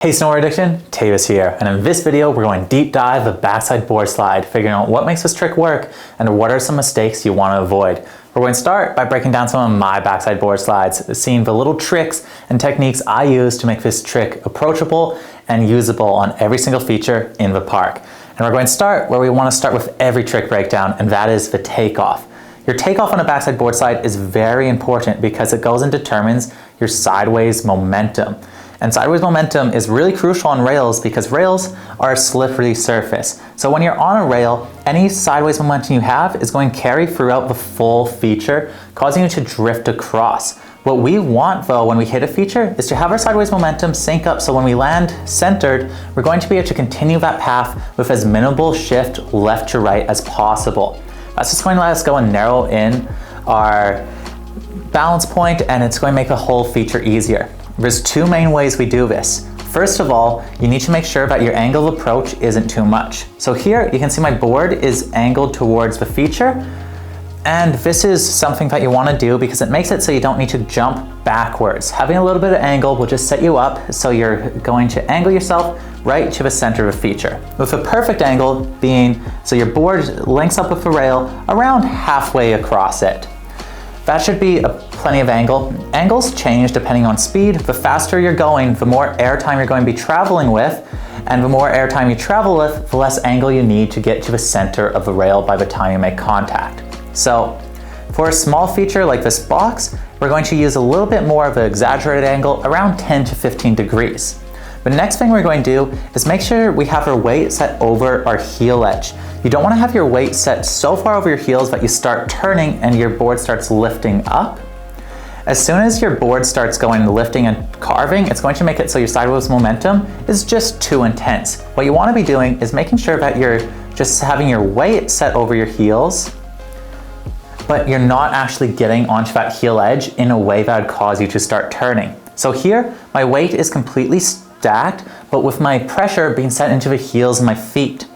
Hey Snowboard Addiction, Taevis here, and in this video we're going deep dive the backside board slide, figuring out what makes this trick work and what are some mistakes you want to avoid. We're going to start by breaking down some of my backside board slides, seeing the little tricks and techniques I use to make this trick approachable and usable on every single feature in the park. And we're going to start where we want to start with every trick breakdown, and that is the takeoff. Your takeoff on a backside board slide is very important because it goes and determines your sideways momentum. And sideways momentum is really crucial on rails because rails are a slippery surface. So when you're on a rail, any sideways momentum you have is going to carry throughout the full feature, causing you to drift across. What we want though when we hit a feature is to have our sideways momentum sync up so when we land centered, we're going to be able to continue that path with as minimal shift left to right as possible. That's just going to let us go and narrow in our balance point, and it's going to make the whole feature easier. There's two main ways we do this. First of all, you need to make sure that your angle of approach isn't too much. So here you can see my board is angled towards the feature, and this is something that you want to do because it makes it so you don't need to jump backwards. Having a little bit of angle will just set you up so you're going to angle yourself right to the center of the feature. With a perfect angle being so your board links up with the rail around halfway across it. That should be plenty of angle. Angles change depending on speed. The faster you're going, the more airtime you're going to be traveling with, and the more airtime you travel with, the less angle you need to get to the center of the rail by the time you make contact. So for a small feature like this box, we're going to use a little bit more of an exaggerated angle, around 10 to 15 degrees. The next thing we're going to do is make sure we have our weight set over our heel edge. You don't want to have your weight set so far over your heels that you start turning and your board starts lifting up. As soon as your board starts going lifting and carving, it's going to make it so your sideways momentum is just too intense. What you want to be doing is making sure that you're just having your weight set over your heels, but you're not actually getting onto that heel edge in a way that would cause you to start turning. So here, my weight is completely stacked, but with my pressure being set into the heels of my feet.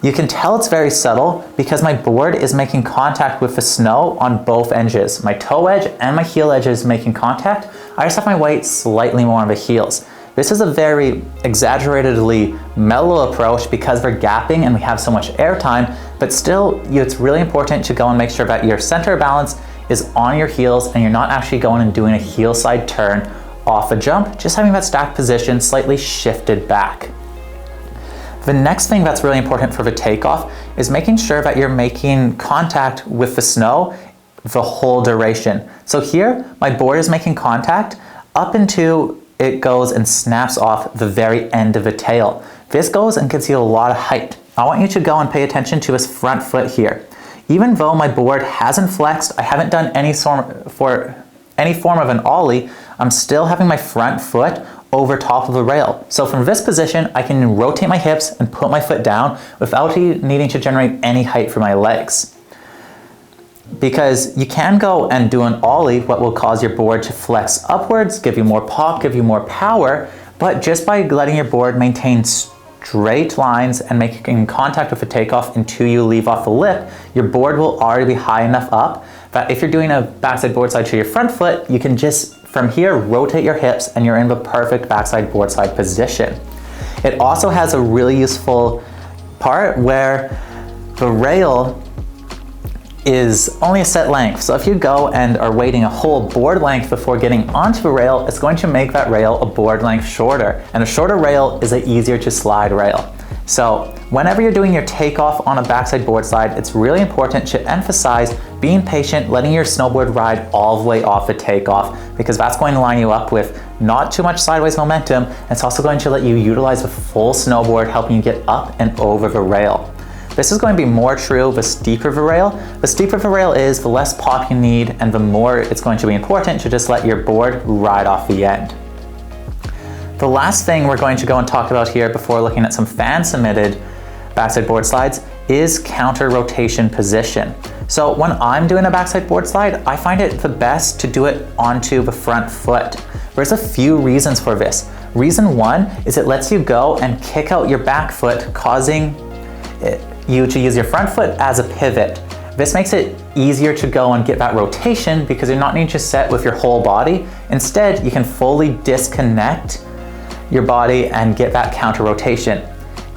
You can tell it's very subtle because my board is making contact with the snow on both edges. My toe edge and my heel edge is making contact. I just have my weight slightly more on the heels. This is a very exaggeratedly mellow approach because we're gapping and we have so much air time, but still it's really important to go and make sure that your center of balance is on your heels and you're not actually going and doing a heel side turn off a jump, just having that stacked position slightly shifted back. The next thing that's really important for the takeoff is making sure that you're making contact with the snow the whole duration. So here, my board is making contact up until it goes and snaps off the very end of the tail. This goes and gives you a lot of height. I want you to go and pay attention to his front foot here. Even though my board hasn't flexed, I haven't done any form of an ollie, I'm still having my front foot over top of the rail. So from this position, I can rotate my hips and put my foot down without needing to generate any height for my legs. Because you can go and do an ollie, what will cause your board to flex upwards, give you more pop, give you more power, but just by letting your board maintain straight lines and making contact with the takeoff until you leave off the lip, your board will already be high enough up that if you're doing a backside board slide to your front foot, you can just from here rotate your hips and you're in the perfect backside board slide position. It also has a really useful part where the rail is only a set length. So if you go and are waiting a whole board length before getting onto the rail, it's going to make that rail a board length shorter. And a shorter rail is an easier to slide rail. So whenever you're doing your takeoff on a backside board slide, it's really important to emphasize being patient, letting your snowboard ride all the way off the takeoff, because that's going to line you up with not too much sideways momentum. It's also going to let you utilize the full snowboard, helping you get up and over the rail. This is going to be more true the steeper the rail. The steeper the rail is, the less pop you need, and the more it's going to be important to just let your board ride off the end. The last thing we're going to go and talk about here before looking at some fan-submitted backside board slides is counter rotation position. So when I'm doing a backside board slide, I find it the best to do it onto the front foot. There's a few reasons for this. Reason one is it lets you go and kick out your back foot, causing you to use your front foot as a pivot. This makes it easier to go and get that rotation because you're not needing to set with your whole body. Instead, you can fully disconnect your body and get that counter rotation.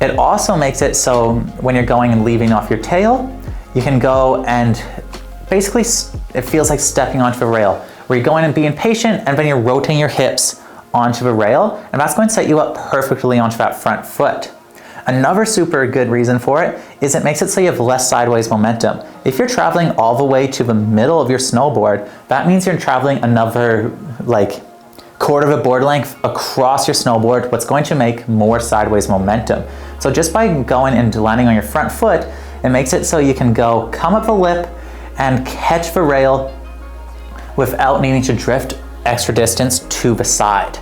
It also makes it so when you're going and leaving off your tail, you can go and basically it feels like stepping onto the rail, where you're going and being patient and then you're rotating your hips onto the rail, and that's going to set you up perfectly onto that front foot. Another super good reason for it is it makes it so you have less sideways momentum. If you're traveling all the way to the middle of your snowboard, that means you're traveling another like quarter of a board length across your snowboard, what's going to make more sideways momentum. So just by going and landing on your front foot, it makes it so you can go come up the lip and catch the rail without needing to drift extra distance to the side.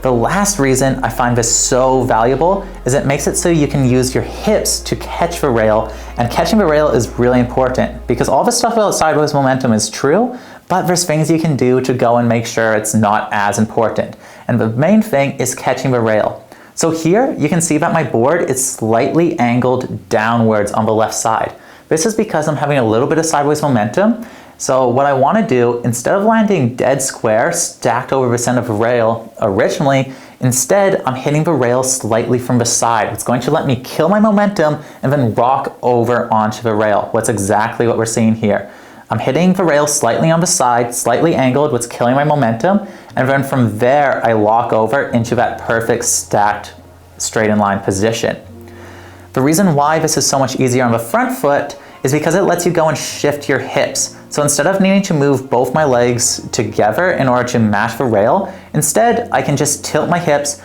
The last reason I find this so valuable is it makes it so you can use your hips to catch the rail, and catching the rail is really important because all the stuff about sideways momentum is true, but there's things you can do to go and make sure it's not as important. And the main thing is catching the rail. So here you can see that my board is slightly angled downwards on the left side. This is because I'm having a little bit of sideways momentum. So what I want to do, instead of landing dead square stacked over the center of the rail originally, instead I'm hitting the rail slightly from the side. It's going to let me kill my momentum and then rock over onto the rail. That's exactly what we're seeing here. I'm hitting the rail slightly on the side, slightly angled, what's killing my momentum, and then from there I lock over into that perfect stacked straight in line position. The reason why this is so much easier on the front foot is because it lets you go and shift your hips. So instead of needing to move both my legs together in order to match the rail, instead I can just tilt my hips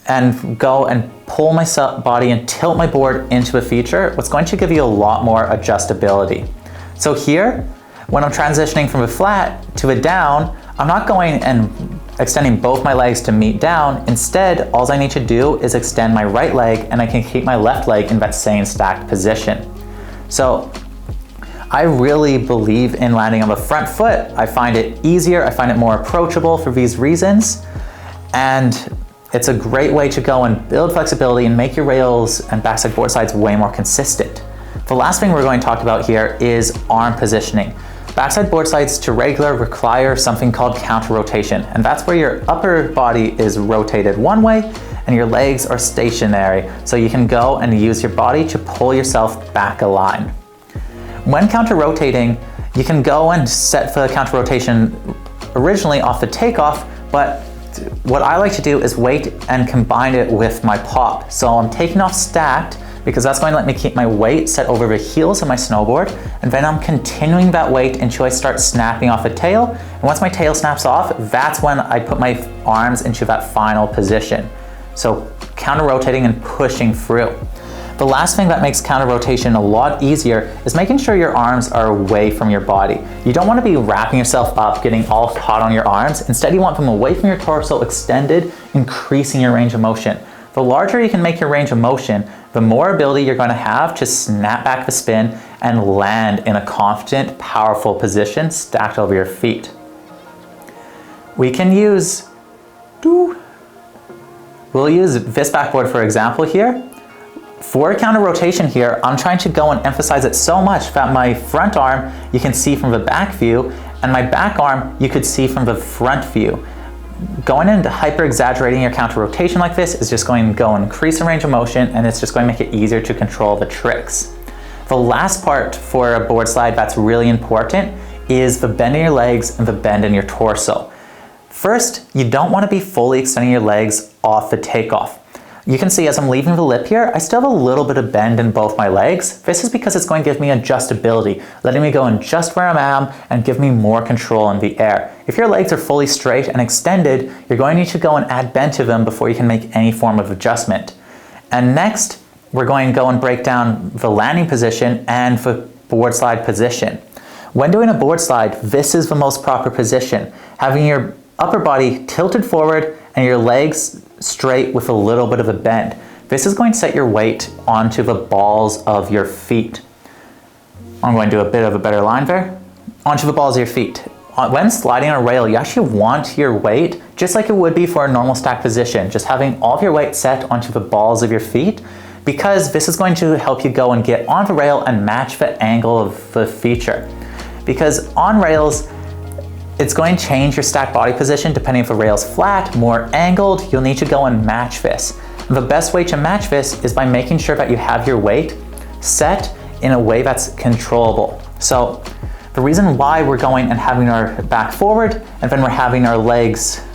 and go and pull my body and tilt my board into a feature, what's going to give you a lot more adjustability. So here, when I'm transitioning from a flat to a down, I'm not going and extending both my legs to meet down. Instead, all I need to do is extend my right leg and I can keep my left leg in that same stacked position. So I really believe in landing on the front foot. I find it easier, I find it more approachable for these reasons, and it's a great way to go and build flexibility and make your rails and backside board slides way more consistent. The last thing we're going to talk about here is arm positioning. Backside board slides to regular require something called counter rotation, and that's where your upper body is rotated one way and your legs are stationary, so you can go and use your body to pull yourself back a line. When counter rotating, you can go and set the counter rotation originally off the takeoff, but what I like to do is wait and combine it with my pop. So I'm taking off stacked because that's going to let me keep my weight set over the heels of my snowboard, and then I'm continuing that weight until I start snapping off the tail. And once my tail snaps off, that's when I put my arms into that final position. So counter rotating and pushing through. The last thing that makes counter rotation a lot easier is making sure your arms are away from your body. You don't want to be wrapping yourself up, getting all caught on your arms. Instead, you want them away from your torso, extended, increasing your range of motion. The larger you can make your range of motion, the more ability you're going to have to snap back the spin and land in a confident, powerful position stacked over your feet. We'll use this backboard for example here. For counter rotation here, I'm trying to go and emphasize it so much that my front arm you can see from the back view, and my back arm you could see from the front view. Going into hyper exaggerating your counter rotation like this is just going to go and increase the range of motion, and it's just going to make it easier to control the tricks. The last part for a board slide that's really important is the bend in your legs and the bend in your torso. First, you don't want to be fully extending your legs off the takeoff. You can see as I'm leaving the lip here, I still have a little bit of bend in both my legs. This is because it's going to give me adjustability, letting me go in just where I am and give me more control in the air. If your legs are fully straight and extended, you're going to need to go and add bend to them before you can make any form of adjustment. And next, we're going to go and break down the landing position and the board slide position. When doing a board slide, this is the most proper position, having your upper body tilted forward and your legs straight with a little bit of a bend. This is going to set your weight onto the balls of your feet. I'm going to do a bit of a better line there. Onto the balls of your feet. When sliding on a rail, you actually want your weight, just like it would be for a normal stack position, just having all of your weight set onto the balls of your feet, because this is going to help you go and get on the rail and match the angle of the feature. Because on rails, it's going to change your stacked body position depending if the rail's flat, more angled. You'll need to go and match this. And the best way to match this is by making sure that you have your weight set in a way that's controllable. So the reason why we're going and having our back forward and then we're having our legs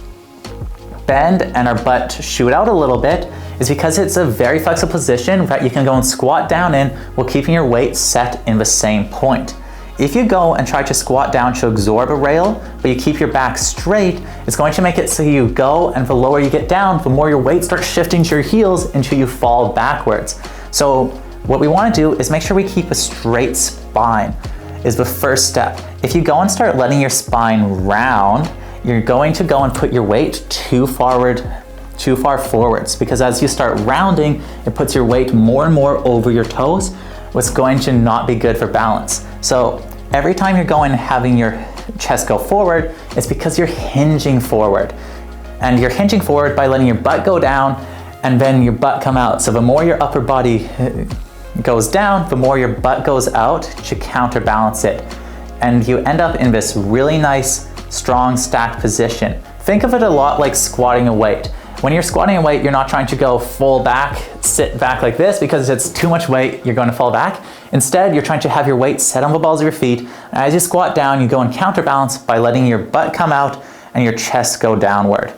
bend and our butt shoot out a little bit is because it's a very flexible position that you can go and squat down in while keeping your weight set in the same point. If you go and try to squat down to absorb a rail, but you keep your back straight, it's going to make it so you go and the lower you get down, the more your weight starts shifting to your heels until you fall backwards. So what we want to do is make sure we keep a straight spine is the first step. If you go and start letting your spine round, you're going to go and put your weight too far forwards, because as you start rounding, it puts your weight more and more over your toes, what's going to not be good for balance. So every time you're going and having your chest go forward, it's because you're hinging forward. And you're hinging forward by letting your butt go down and then your butt come out. So the more your upper body goes down, the more your butt goes out to counterbalance it. And you end up in this really nice, strong, stacked position. Think of it a lot like squatting a weight. When you're squatting a weight, you're not trying to go full back, sit back like this, because it's too much weight, you're going to fall back. Instead, you're trying to have your weight set on the balls of your feet. And as you squat down, you go and counterbalance by letting your butt come out and your chest go downward.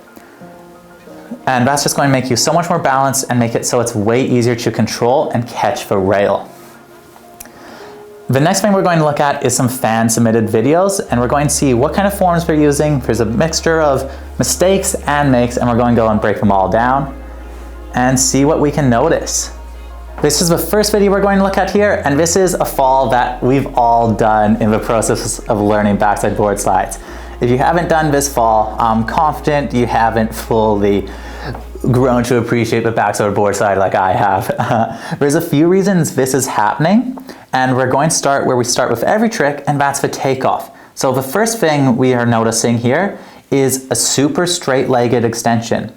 And that's just going to make you so much more balanced and make it so it's way easier to control and catch the rail. The next thing we're going to look at is some fan submitted videos, and we're going to see what kind of forms they're using. There's a mixture of mistakes and makes, and we're going to go and break them all down and see what we can notice. This is the first video we're going to look at here, and this is a fall that we've all done in the process of learning backside board slides. If you haven't done this fall, I'm confident you haven't fully grown to appreciate the backside board slide like I have. There's a few reasons this is happening, and we're going to start where we start with every trick, and that's the takeoff. So the first thing we are noticing here is a super straight-legged extension.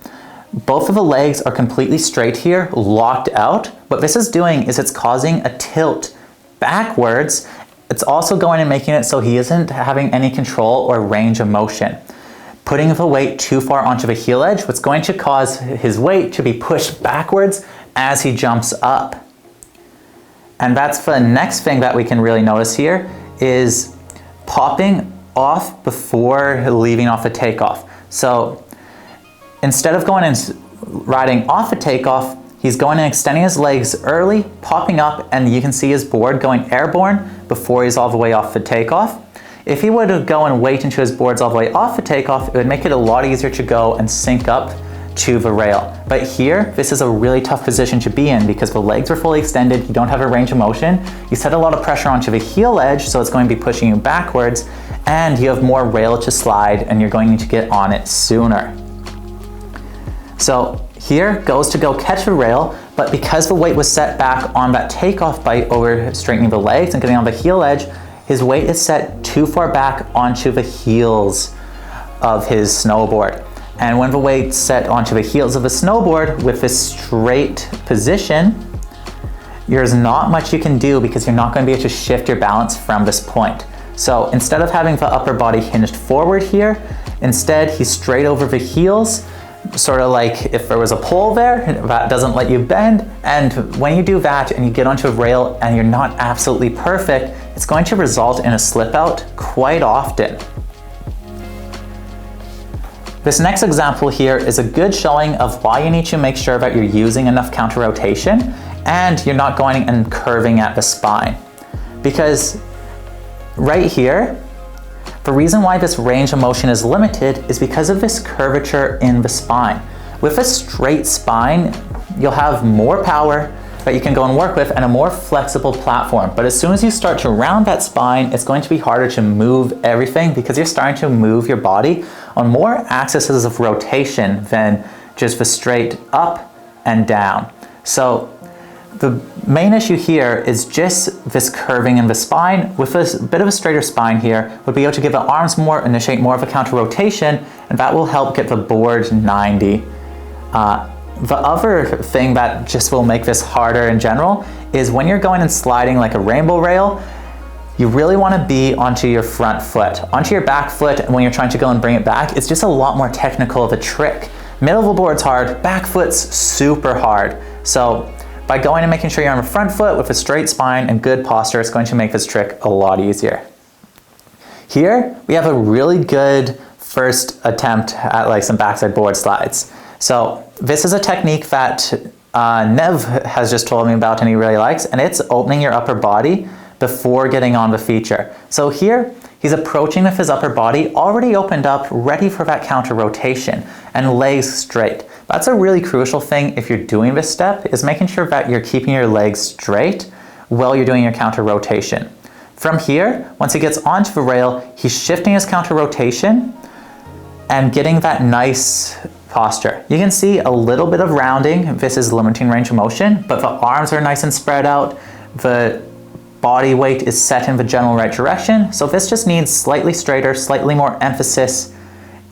Both of the legs are completely straight here, locked out. What this is doing is it's causing a tilt backwards. It's also going and making it so he isn't having any control or range of motion. Putting the weight too far onto the heel edge, what's going to cause his weight to be pushed backwards as he jumps up. And that's the next thing that we can really notice here is popping off before leaving off the takeoff. So instead of going and riding off the takeoff, he's going and extending his legs early, popping up, and you can see his board going airborne before he's all the way off the takeoff. If he were to go and wait until his board's all the way off the takeoff, it would make it a lot easier to go and sync up to the rail. But here, this is a really tough position to be in because the legs are fully extended, you don't have a range of motion, you set a lot of pressure onto the heel edge, so it's going to be pushing you backwards, and you have more rail to slide, and you're going to get on it sooner. So here goes to go catch the rail, but because the weight was set back on that takeoff by over straightening the legs and getting on the heel edge, his weight is set too far back onto the heels of his snowboard. And when the weight's set onto the heels of the snowboard with this straight position, there's not much you can do because you're not going to be able to shift your balance from this point. So instead of having the upper body hinged forward here, instead he's straight over the heels, sort of like if there was a pole there that doesn't let you bend. And when you do that and you get onto a rail and you're not absolutely perfect, it's going to result in a slip out quite often. This next example here is a good showing of why you need to make sure that you're using enough counter rotation and you're not going and curving at the spine. Because right here, the reason why this range of motion is limited is because of this curvature in the spine. With a straight spine, you'll have more power that you can go and work with and a more flexible platform. But as soon as you start to round that spine, it's going to be harder to move everything because you're starting to move your body on more axes of rotation than just the straight up and down. So the main issue here is just this curving in the spine. With a bit of a straighter spine here, we'll be able to give the arms more, initiate more of a counter rotation, and that will help get the board 90. The other thing that just will make this harder in general is when you're going and sliding like a rainbow rail, you really want to be onto your front foot. Onto your back foot when you're trying to go and bring it back, it's just a lot more technical of a trick. Middle of the board's hard, back foot's super hard. So by going and making sure you're on the front foot with a straight spine and good posture, it's going to make this trick a lot easier. Here, we have a really good first attempt at like some backside board slides. So this is a technique that Nev has just told me about and he really likes, and it's opening your upper body before getting on the feature. So here, he's approaching with his upper body already opened up, ready for that counter rotation, and legs straight. That's a really crucial thing if you're doing this step, is making sure that you're keeping your legs straight while you're doing your counter rotation. From here, once he gets onto the rail, he's shifting his counter rotation and getting that nice posture. You can see a little bit of rounding. This is limiting range of motion, but the arms are nice and spread out. The body weight is set in the general right direction. So this just needs slightly straighter, slightly more emphasis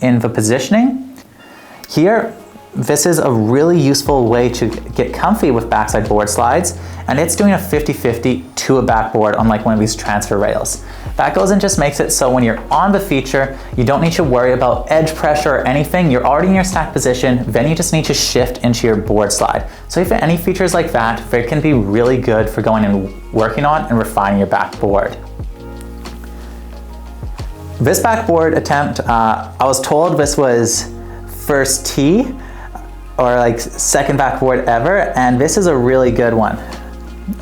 in the positioning. Here, this is a really useful way to get comfy with backside board slides, and it's doing a 50-50 to a backboard on like one of these transfer rails. That goes and just makes it so when you're on the feature, you don't need to worry about edge pressure or anything. You're already in your stacked position, then you just need to shift into your board slide. So if any features like that, they can be really good for going and working on and refining your backboard. This backboard attempt, I was told this was first tee, or like second backboard ever, and this is a really good one.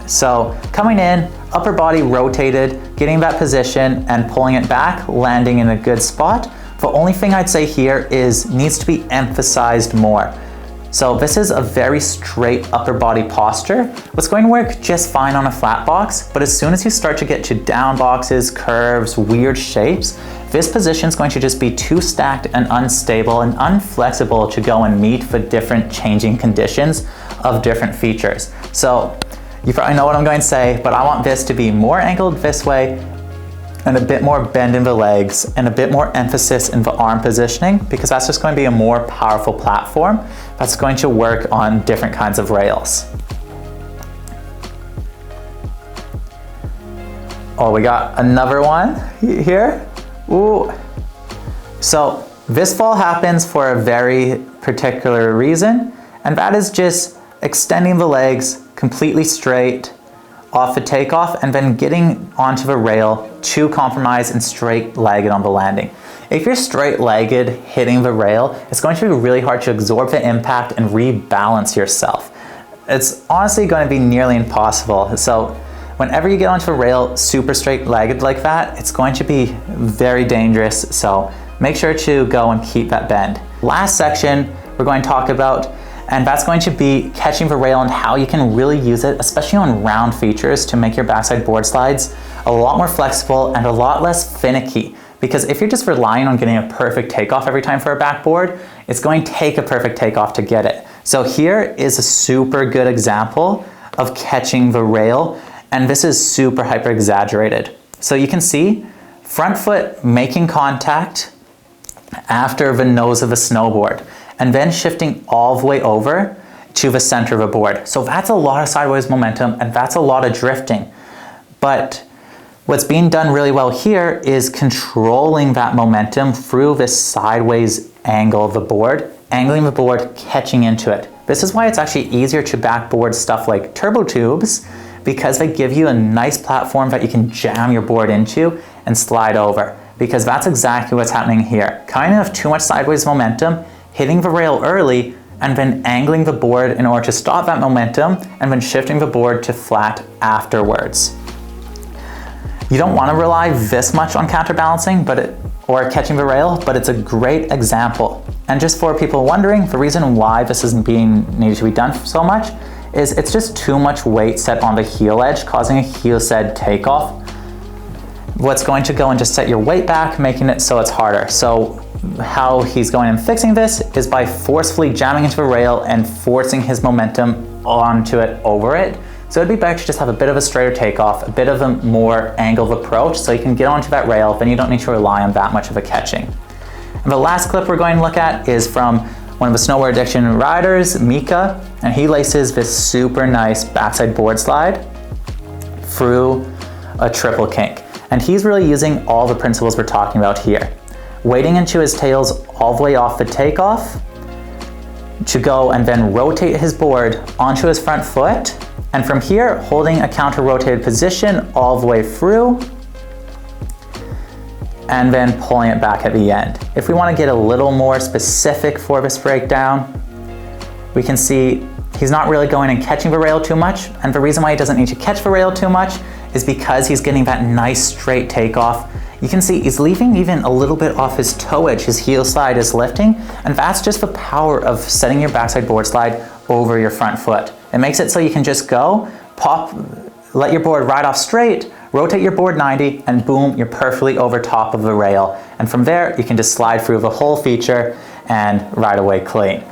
So coming in, upper body rotated, getting that position and pulling it back, landing in a good spot. The only thing I'd say here is needs to be emphasized more. So this is a very straight upper body posture. What's going to work just fine on a flat box, but as soon as you start to get to down boxes, curves, weird shapes, this position is going to just be too stacked and unstable and unflexible to go and meet the different changing conditions of different features. So you probably know what I'm going to say, but I want this to be more angled this way and a bit more bend in the legs and a bit more emphasis in the arm positioning, because that's just going to be a more powerful platform that's going to work on different kinds of rails. Oh, we got another one here. Ooh. So this fall happens for a very particular reason, and that is just extending the legs completely straight off the takeoff and then getting onto the rail to compromise and straight-legged on the landing. If you're straight-legged hitting the rail, it's going to be really hard to absorb the impact and rebalance yourself. It's honestly going to be nearly impossible. So whenever you get onto a rail super straight-legged like that, it's going to be very dangerous. So make sure to go and keep that bend. Last section we're going to talk about, and that's going to be catching the rail and how you can really use it, especially on round features, to make your backside board slides a lot more flexible and a lot less finicky. Because if you're just relying on getting a perfect takeoff every time for a backboard, it's going to take a perfect takeoff to get it. So here is a super good example of catching the rail, and this is super hyper exaggerated. So you can see front foot making contact after the nose of a snowboard, and then shifting all the way over to the center of the board. So that's a lot of sideways momentum, and that's a lot of drifting. But what's being done really well here is controlling that momentum through this sideways angle of the board, angling the board, catching into it. This is why it's actually easier to backboard stuff like turbo tubes, because they give you a nice platform that you can jam your board into and slide over. Because that's exactly what's happening here. Kind of too much sideways momentum, hitting the rail early, and then angling the board in order to stop that momentum, and then shifting the board to flat afterwards. You don't want to rely this much on counterbalancing or catching the rail, but it's a great example. And just for people wondering, the reason why this isn't being needed to be done so much is it's just too much weight set on the heel edge, causing a heel set takeoff. What's going to go and just set your weight back, making it so it's harder. So how he's going and fixing this is by forcefully jamming into the rail and forcing his momentum onto it, over it. So it'd be better to just have a bit of a straighter takeoff, a bit of a more angled approach, so you can get onto that rail, then you don't need to rely on that much of a catching. And the last clip we're going to look at is from one of the Snowboard Addiction riders, Mika, and he laces this super nice backside board slide through a triple kink. And he's really using all the principles we're talking about here. Waiting into his tails all the way off the takeoff, to go and then rotate his board onto his front foot, and from here, holding a counter-rotated position all the way through, and then pulling it back at the end. If we want to get a little more specific for this breakdown, we can see he's not really going and catching the rail too much, and the reason why he doesn't need to catch the rail too much is because he's getting that nice straight takeoff. You can see he's leaving even a little bit off his toe edge, his heel slide is lifting, and that's just the power of setting your backside board slide over your front foot. It makes it so you can just go, pop, let your board ride off straight, rotate your board 90, and boom, you're perfectly over top of the rail. And from there, you can just slide through the whole feature and ride away clean.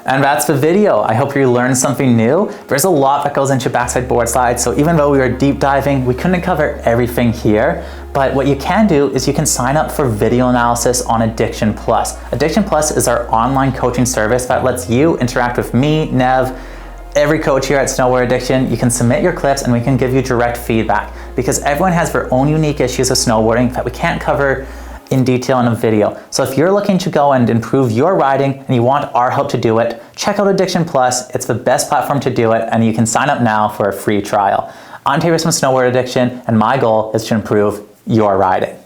And that's the video. I hope you learned something new. There's a lot that goes into backside board slides, so even though we were deep diving, we couldn't cover everything here. But what you can do is you can sign up for video analysis on Addiction Plus. Addiction Plus is our online coaching service that lets you interact with me, Nev, every coach here at Snowboard Addiction. You can submit your clips and we can give you direct feedback, because everyone has their own unique issues with snowboarding that we can't cover in detail in a video. So if you're looking to go and improve your riding and you want our help to do it, check out Addiction Plus. It's the best platform to do it, and you can sign up now for a free trial. I'm Taevis from Snowboard Addiction, and my goal is to improve your riding.